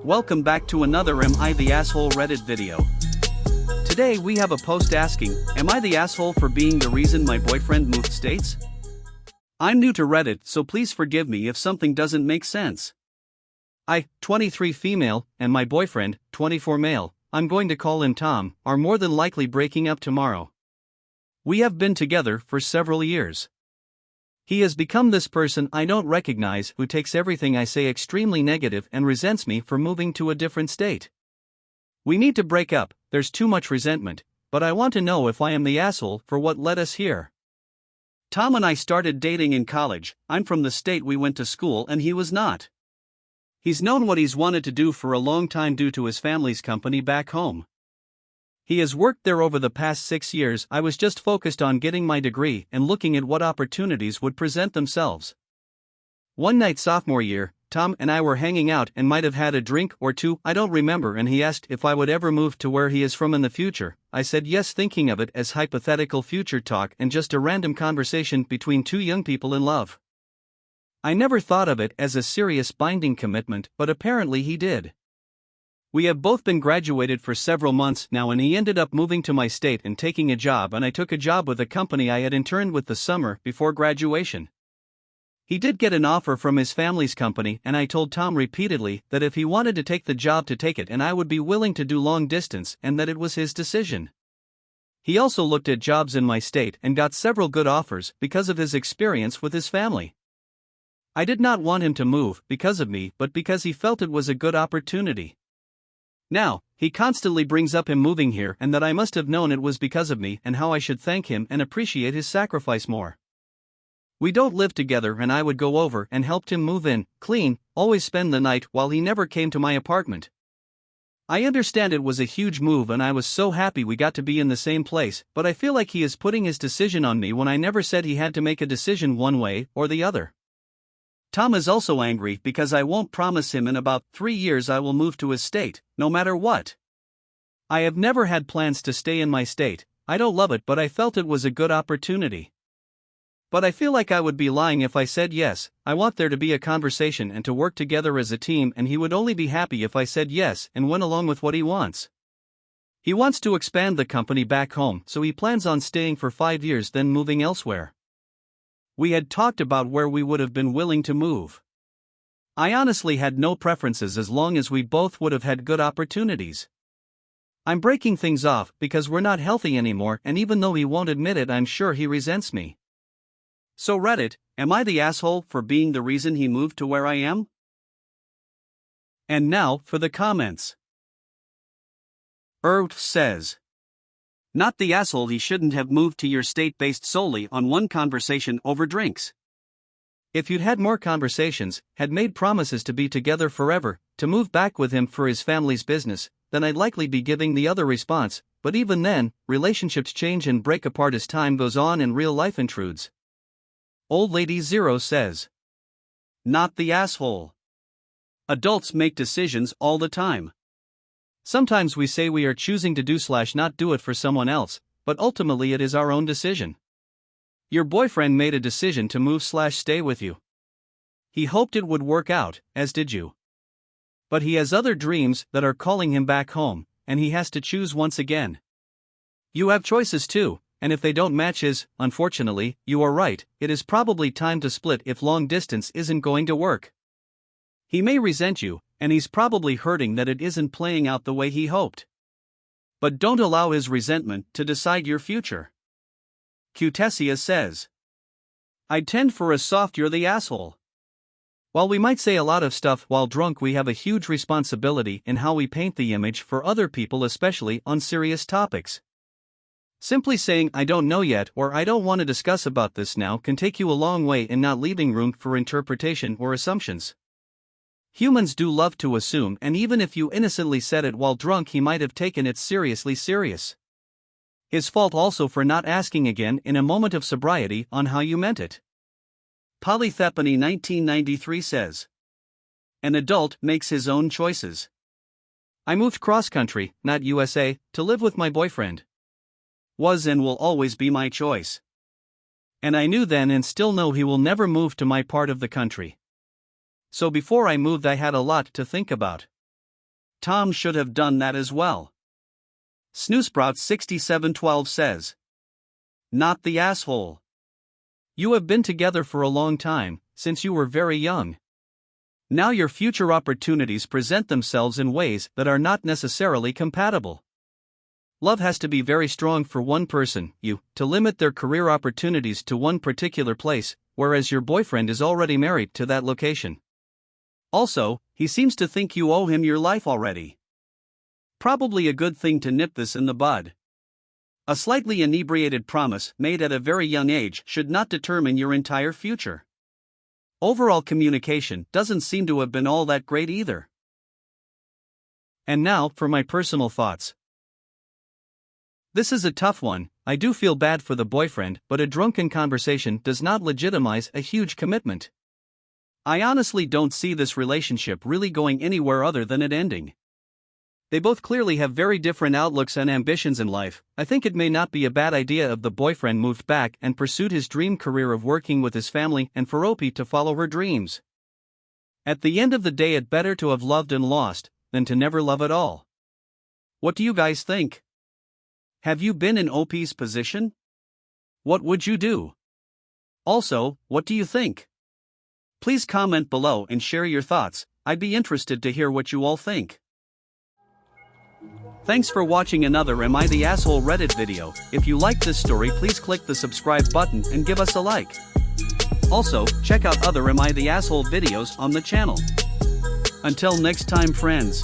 Welcome back to another Am I the Asshole Reddit video. Today we have a post asking, am I the asshole for being the reason my boyfriend moved states? I'm new to Reddit, so please forgive me if something doesn't make sense. I, 23 female, and my boyfriend, 24 male, I'm going to call him Tom, are more than likely breaking up tomorrow. We have been together for several years. He has become this person I don't recognize who takes everything I say extremely negative and resents me for moving to a different state. We need to break up, there's too much resentment, but I want to know if I am the asshole for what led us here. Tom and I started dating in college. I'm from the state we went to school and he was not. He's known what he's wanted to do for a long time due to his family's company back home. He has worked there over the past 6 years. I was just focused on getting my degree and looking at what opportunities would present themselves. One night sophomore year, Tom and I were hanging out and might have had a drink or two, I don't remember, and he asked if I would ever move to where he is from in the future. I said yes, thinking of it as hypothetical future talk and just a random conversation between two young people in love. I never thought of it as a serious binding commitment, but apparently he did. We have both been graduated for several months now and he ended up moving to my state and taking a job, and I took a job with a company I had interned with the summer before graduation. He did get an offer from his family's company and I told Tom repeatedly that if he wanted to take the job to take it and I would be willing to do long distance and that it was his decision. He also looked at jobs in my state and got several good offers because of his experience with his family. I did not want him to move because of me but because he felt it was a good opportunity. Now, he constantly brings up him moving here and that I must have known it was because of me and how I should thank him and appreciate his sacrifice more. We don't live together and I would go over and helped him move in, clean, always spend the night while he never came to my apartment. I understand it was a huge move and I was so happy we got to be in the same place, but I feel like he is putting his decision on me when I never said he had to make a decision one way or the other. Tom is also angry because I won't promise him in about 3 years I will move to his state, no matter what. I have never had plans to stay in my state. I don't love it, but I felt it was a good opportunity. But I feel like I would be lying if I said yes. I want there to be a conversation and to work together as a team, and he would only be happy if I said yes and went along with what he wants. He wants to expand the company back home, so he plans on staying for 5 years then moving elsewhere. We had talked about where we would have been willing to move. I honestly had no preferences as long as we both would have had good opportunities. I'm breaking things off because we're not healthy anymore, and even though he won't admit it, I'm sure he resents me. So Reddit, am I the asshole for being the reason he moved to where I am? And now for the comments. Says, not the asshole, he shouldn't have moved to your state based solely on one conversation over drinks. If you'd had more conversations, had made promises to be together forever, to move back with him for his family's business, then I'd likely be giving the other response, but even then, relationships change and break apart as time goes on and real life intrudes. Old Lady Zero says, not the asshole. Adults make decisions all the time. Sometimes we say we are choosing to do/not do it for someone else, but ultimately it is our own decision. Your boyfriend made a decision to move/stay with you. He hoped it would work out, as did you. But he has other dreams that are calling him back home, and he has to choose once again. You have choices too, and if they don't match his, unfortunately, you are right, it is probably time to split if long distance isn't going to work. He may resent you, and he's probably hurting that it isn't playing out the way he hoped. But don't allow his resentment to decide your future. Cutessia says, I'd tend for a soft you're the asshole. While we might say a lot of stuff while drunk, we have a huge responsibility in how we paint the image for other people, especially on serious topics. Simply saying I don't know yet or I don't want to discuss about this now can take you a long way in not leaving room for interpretation or assumptions. Humans do love to assume, and even if you innocently said it while drunk, he might have taken it seriously serious. His fault also for not asking again in a moment of sobriety on how you meant it. Polythepany 1993 says, an adult makes his own choices. I moved cross-country, not USA, to live with my boyfriend. Was and will always be my choice. And I knew then and still know he will never move to my part of the country. So before I moved I had a lot to think about. Tom should have done that as well. Snoosprout6712 says. Not the asshole. You have been together for a long time, since you were very young. Now your future opportunities present themselves in ways that are not necessarily compatible. Love has to be very strong for one person, to limit their career opportunities to one particular place, whereas your boyfriend is already married to that location. Also, he seems to think you owe him your life already. Probably a good thing to nip this in the bud. A slightly inebriated promise made at a very young age should not determine your entire future. Overall communication doesn't seem to have been all that great either. And now, for my personal thoughts. This is a tough one. I do feel bad for the boyfriend, but a drunken conversation does not legitimize a huge commitment. I honestly don't see this relationship really going anywhere other than it ending. They both clearly have very different outlooks and ambitions in life. I think it may not be a bad idea if the boyfriend moved back and pursued his dream career of working with his family and for Opie to follow her dreams. At the end of the day, it's better to have loved and lost than to never love at all. What do you guys think? Have you been in Opie's position? What would you do? Also, what do you think? Please comment below and share your thoughts. I'd be interested to hear what you all think. Thanks for watching another Am I the Asshole Reddit video. If you liked this story, please click the subscribe button and give us a like. Also, check out other Am I the Asshole videos on the channel. Until next time, friends.